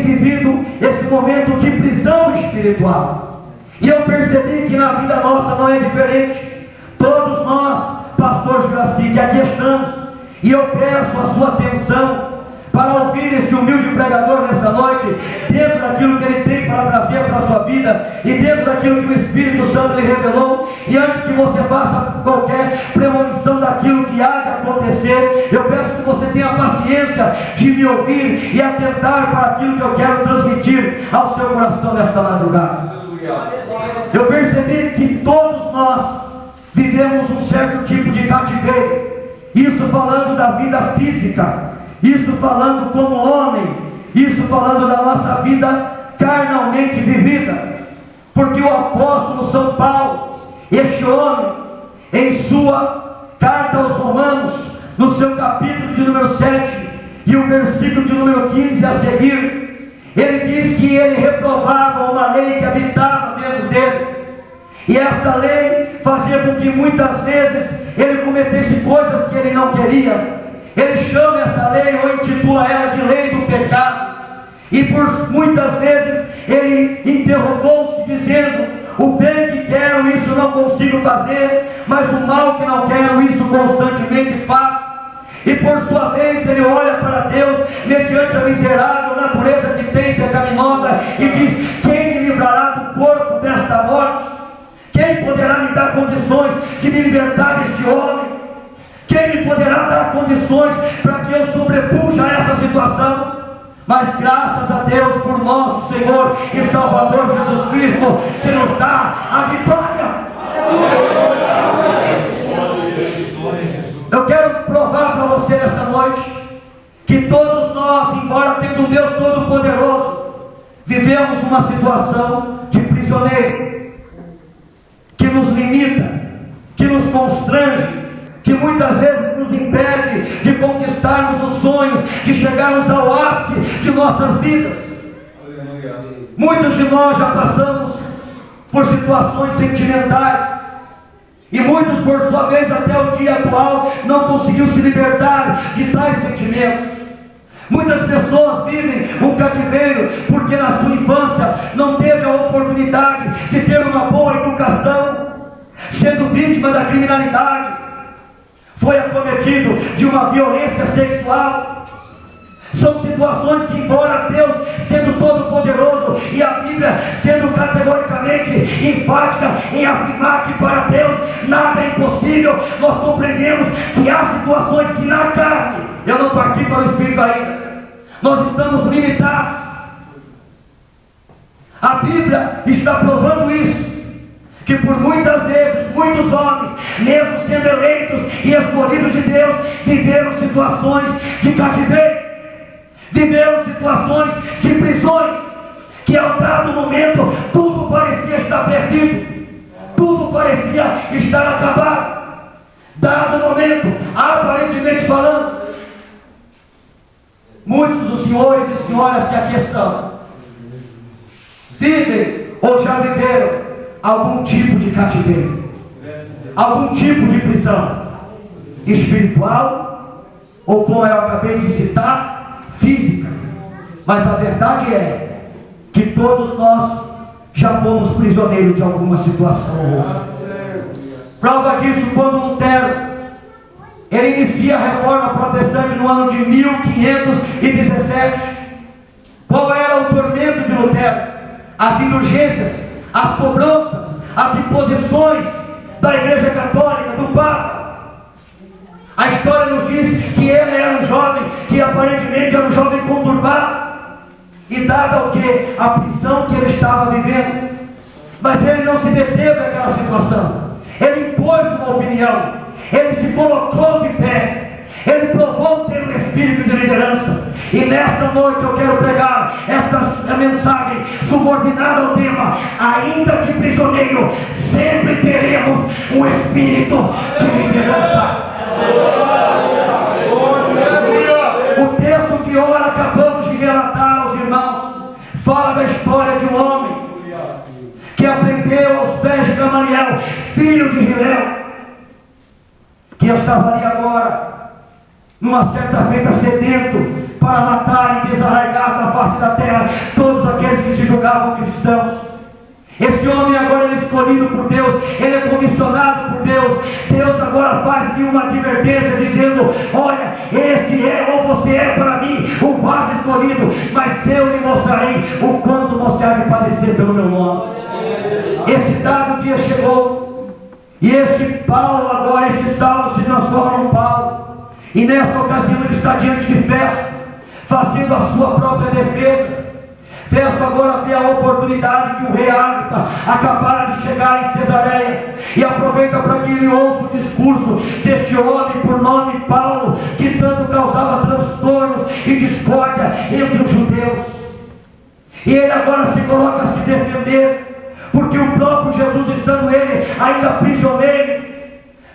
vivido esse momento de prisão espiritual. E eu percebi que na vida nossa não é diferente. Todos nós, pastor Juraci, que aqui estamos, e eu peço a sua atenção para ouvir esse humilde pregador nesta noite, dentro daquilo que ele tem para trazer para a sua vida, e dentro daquilo que o Espírito Santo lhe revelou. E antes que você faça qualquer premonição daquilo que há de acontecer, eu peço que você tenha paciência de me ouvir e atentar para aquilo que eu quero transmitir ao seu coração nesta madrugada. Eu percebi que todos nós vivemos um certo tipo de cativeiro, isso falando da vida física, isso falando como homem, isso falando da nossa vida carnalmente vivida, porque o apóstolo São Paulo, este homem, em sua carta aos Romanos, no seu capítulo de número 7 e o versículo de número 15 a seguir, ele diz que ele reprovava uma lei que habitava dentro dele, e esta lei fazia com que muitas vezes ele cometesse coisas que ele não queria. Ele chama essa lei, ou intitula ela de lei do pecado, e por muitas vezes ele interrogou-se dizendo: o bem que quero, isso não consigo fazer, mas o mal que não quero, isso constantemente faço. E por sua vez ele olha para Deus, mediante a miserável natureza que tem pecaminosa, e diz: quem me livrará do corpo desta morte? Quem poderá me dar condições de me libertar deste homem? Quem me poderá dar condições para que eu sobrepuja essa situação? Mas graças a Deus por nosso Senhor e Salvador Jesus Cristo, que nos dá a vitória. Eu quero provar para você nesta noite que todos nós, embora tendo um Deus Todo-Poderoso, vivemos uma situação de prisioneiro, que nos limita, que nos constrange, que muitas vezes nos impede de conquistarmos os sonhos, de chegarmos ao ápice de nossas vidas. Muitos de nós já passamos por situações sentimentais, e muitos, por sua vez, até o dia atual, não conseguiu se libertar de tais sentimentos. Muitas pessoas vivem um cativeiro porque na sua infância não teve a oportunidade de ter uma boa educação, sendo vítima da criminalidade, foi acometido de uma violência sexual. São situações que, embora Deus sendo todo-poderoso e a Bíblia sendo categoricamente enfática em afirmar que para Deus nada é impossível, nós compreendemos que há situações que na carne, eu não parti para o Espírito ainda, nós estamos limitados. A Bíblia está provando isso, que por muitas vezes, muitos homens, mesmo sendo eleitos e escolhidos de Deus, viveram situações de cativeiro, viveram situações de prisões, que ao dado momento, tudo parecia estar perdido, tudo parecia estar acabado. Dado momento, aparentemente falando, muitos dos senhores e senhoras que aqui estão, vivem ou já viveram algum tipo de cativeiro, algum tipo de prisão espiritual, ou como eu acabei de citar, física. Mas a verdade é que todos nós já fomos prisioneiros de alguma situação. Prova disso quando Lutero, ele inicia a reforma protestante no ano de 1517. Qual era o tormento de Lutero? As indulgências, as cobranças, as imposições da Igreja Católica, do Papa. A história nos diz que ele era um jovem, que aparentemente era um jovem conturbado, e dada o que? A prisão que ele estava vivendo. Mas ele não se deteve àquela situação, ele impôs uma opinião, ele se colocou de pé, ele provou ter um espírito de liderança. E nesta noite eu quero pregar esta mensagem subordinada ao tema: ainda que prisioneiro, sempre teremos um espírito de liderança. O texto que ora acabamos de relatar aos irmãos fala da história de um homem que aprendeu aos pés de Gamaliel, filho de Hilel, que estava ali agora, numa certa feita, sedento para matar e desarraigar da face face da terra todos aqueles que se julgavam cristãos. Esse homem agora ele é escolhido por Deus, ele é comissionado por Deus. Deus agora faz-lhe uma advertência dizendo: olha, este é ou você é para mim o vaso escolhido, mas eu lhe mostrarei o quanto você há de padecer pelo meu nome. Esse dado dia chegou, e este Paulo agora, este Saulo se transforma num Paulo, e nesta ocasião ele está diante de Festo, fazendo a sua própria defesa. Festo agora vê a oportunidade que o rei Ágripa acabara de chegar em Cesareia, e aproveita para que ele ouça o discurso deste homem por nome Paulo, que tanto causava transtornos e discórdia entre os judeus. E ele agora se coloca a se defender, porque o próprio Jesus, estando ele ainda prisioneiro,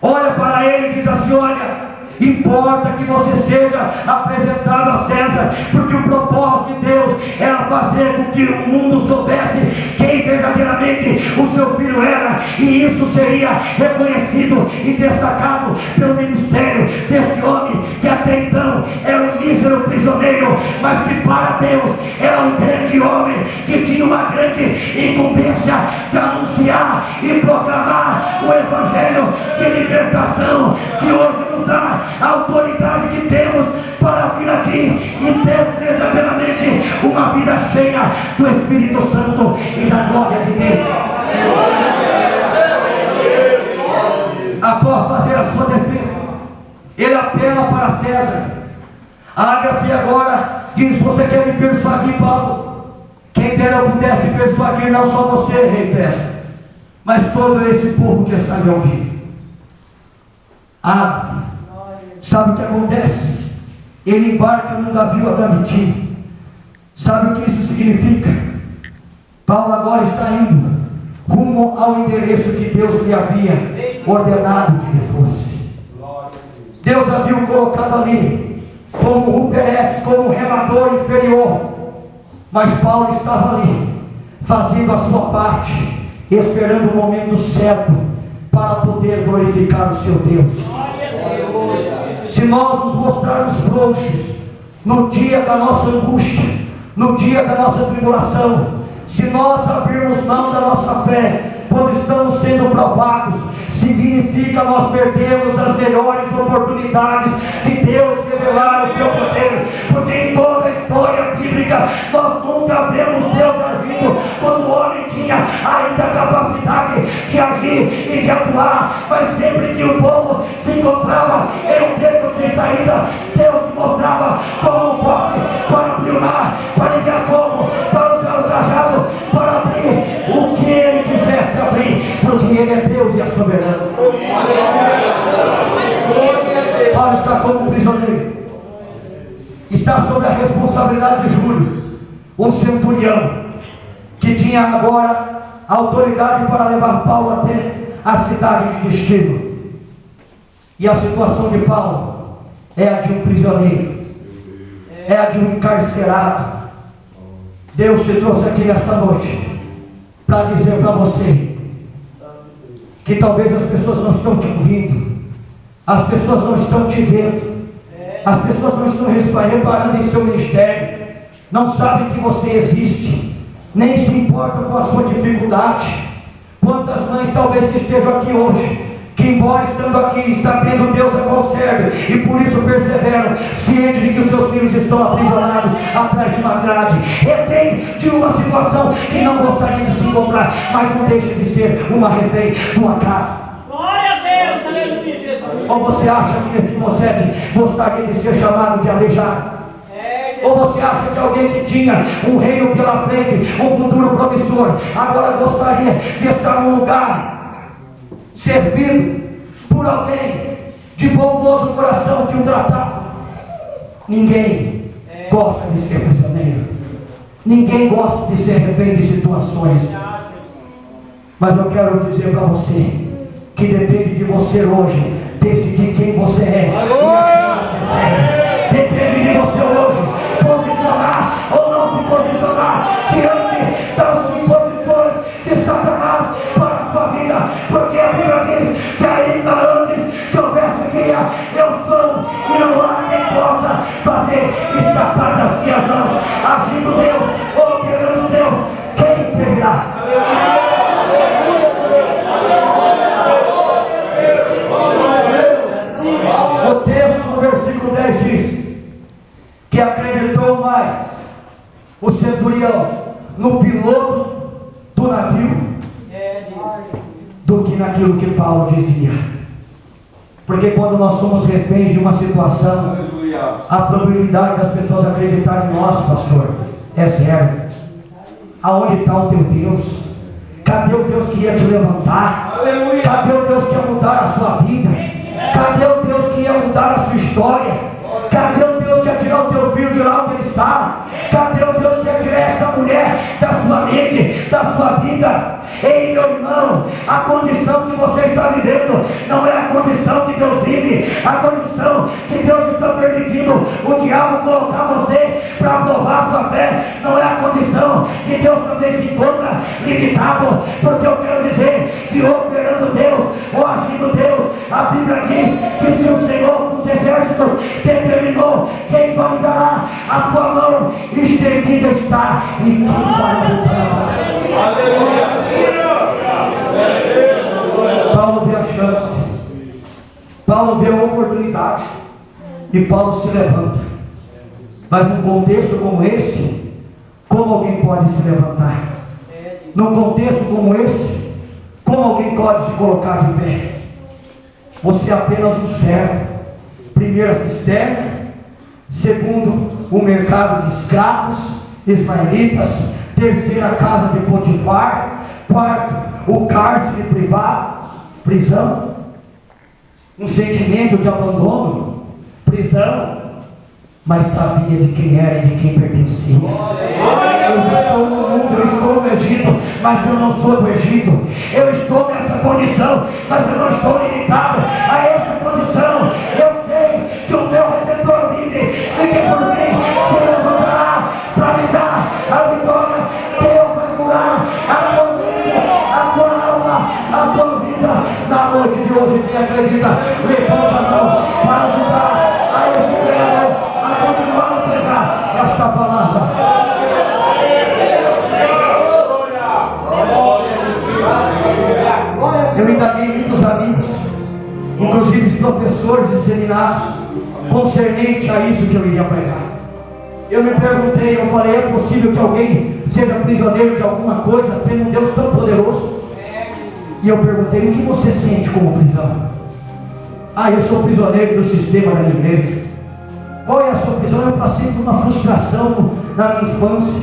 olha para ele e diz assim: olha, importa que você seja apresentado a César, porque o propósito de Deus era fazer com que o mundo soubesse quem verdadeiramente o seu filho era, e isso seria reconhecido e destacado pelo ministério desse homem, que até então era um mísero prisioneiro, mas que para Deus era um grande homem, que tinha uma grande incumbência de anunciar e proclamar o evangelho de libertação, que hoje nos dá a autoridade que temos para vir aqui e ter verdadeiramente uma vida cheia do Espírito Santo e da glória de Deus. Após fazer a sua defesa, ele apela para César. Ágape agora diz: você quer me persuadir, Paulo? Quem dera eu pudesse persuadir não só você, rei Festo, mas todo esse povo que está me ouvindo. Ágape, sabe o que acontece? Ele embarca num navio adamantino. Sabe o que isso significa? Paulo agora está indo rumo ao endereço que Deus lhe havia ordenado que ele fosse. Deus havia o colocado ali como Ruperex, como um remador inferior, mas Paulo estava ali fazendo a sua parte, esperando o momento certo para poder glorificar o seu Deus. Se nós nos mostrarmos frouxos no dia da nossa angústia, no dia da nossa tribulação, se nós abrirmos mão da nossa fé quando estamos sendo provados, significa nós perdemos as melhores oportunidades de Deus revelar o seu poder, porque em toda a história bíblica nós nunca vemos Deus agindo quando o homem tinha ainda a capacidade de agir e de atuar, mas sempre que o povo se encontrava em um beco sem saída, Deus se mostrava como um bote para abrir o mar, para enviar fogo, para usar o cajado, para abrir o que ele quisesse abrir, porque ele é Deus e é soberano. Paulo está como prisioneiro, está sob a responsabilidade de Júlio, um centurião, que tinha agora a autoridade para levar Paulo até a cidade de destino. E a situação de Paulo é a de um prisioneiro, é a de um encarcerado. Deus te trouxe aqui nesta noite para dizer para você que talvez as pessoas não estão te ouvindo, as pessoas não estão te vendo, as pessoas não estão reparando em seu ministério, não sabem que você existe, nem se importam com a sua dificuldade. Quantas mães talvez que estejam aqui hoje, que embora estando aqui, sabendo Deus é bom serve, e por isso perseveram, ciente de que os seus filhos estão aprisionados atrás de uma grade, refém de uma situação que não gostaria de se encontrar, mas não deixa de ser uma refém do acaso. Glória a Deus, aleluia, Jesus. Ou você acha que Mefibosete gostaria de ser chamado de aleijado? Ou você acha que alguém que tinha um reino pela frente, um futuro promissor, agora gostaria de estar num lugar servido por alguém de bondoso coração que o tratava? Ninguém gosta de ser prisioneiro, ninguém gosta de ser refém de situações. Mas eu quero dizer para você que depende de você hoje decidir quem você é e a quem você serve. Depende de você hoje posicionar ou não se posicionar diante das imposições de Satanás para a sua vida, porque a Bíblia diz que ainda antes que houvesse guia, eu sou, e não há quem possa fazer escapar das minhas mãos. A agindo Deus, operando Deus, quem impedirá? O texto no versículo 10 diz que acreditou mais o centurião no piloto do navio do que naquilo que Paulo dizia. Porque quando nós somos reféns de uma situação, a probabilidade das pessoas acreditarem em nós, pastor, é zero. Aonde está o teu Deus? Cadê o Deus que ia te levantar? Cadê o Deus que ia mudar a sua vida? Cadê o Deus que ia mudar a sua história? Cadê o Deus que ia tirar o teu filho de lá onde ele está? Cadê o Deus que ia tirar essa mulher da sua mente, da sua vida? Ei, meu irmão, a condição que você está vivendo não é a condição que Deus vive. A condição que Deus está permitindo o diabo colocar você para provar a sua fé não é a condição que Deus também se encontra limitado. Porque eu quero dizer que operando Deus, ou agindo Deus, a Bíblia diz que se o Senhor dos exércitos determinou, quem validará? A sua mão estendida está e quem vai lutar? Aleluia! Paulo vê a chance, Paulo vê a oportunidade e Paulo se levanta. Mas num contexto como esse, como alguém pode se levantar? Num contexto como esse, como alguém pode se colocar de pé? Você é apenas um servo. Primeiro a cisterna, segundo o mercado de escravos ismaelitas, terceiro a casa de Potifar, quarto o cárcere privado, prisão, um sentimento de abandono, prisão, mas sabia de quem era e de quem pertencia. Eu estou no mundo, eu estou no Egito, mas eu não sou do Egito. Eu estou nessa condição, mas eu não estou limitado a essa condição. Eu sei que o meu Redentor vive e que por mim se levantará para me dar a vitória. Deus vai curar a tua mente, a tua alma, a tua vida. Na noite de hoje, quem acredita, levante a mão para ajudar a recuperar, a continuar a pregar esta palavra. Eu indaguei muitos amigos, inclusive professores de seminários, concernente a isso que eu iria pregar. Eu me perguntei, eu falei, é possível que alguém seja prisioneiro de alguma coisa, tendo um Deus tão poderoso? E eu perguntei, o que você sente como prisão? Ah, eu sou prisioneiro do sistema da minha igreja. Qual é a sua prisão? Eu passei por uma frustração na minha infância,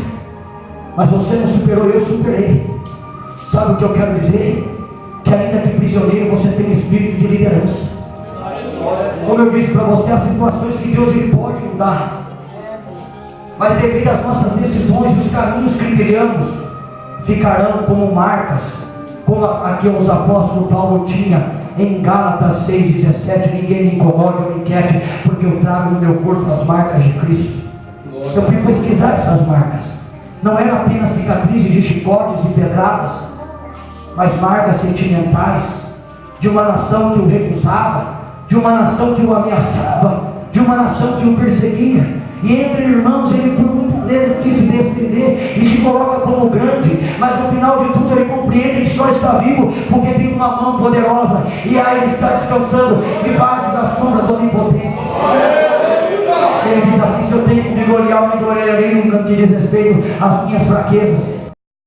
mas você não superou, eu superei. Sabe o que eu quero dizer? Que ainda que prisioneiro você tem um espírito de liderança. Como eu disse para você, há situações que Deus ele pode mudar, mas devido às nossas decisões e os caminhos que criamos, ficarão como marcas, como aqui os apóstolos Paulo tinha em Gálatas 6,17, ninguém me incomode ou me inquiete, porque eu trago no meu corpo as marcas de Cristo. Eu fui pesquisar essas marcas, não eram apenas cicatrizes de chicotes e pedradas, mas marcas sentimentais, de uma nação que o recusava, de uma nação que o ameaçava, de uma nação que o perseguia. E entre irmãos ele por muitas vezes quis se defender e se coloca como grande, mas no final de tudo ele compreende que só está vivo porque tem uma mão poderosa, e aí ele está descansando debaixo da sombra do Onipotente. Ele diz assim: se eu tenho que me gloriar, me gloriarei nunca que diz respeito às minhas fraquezas.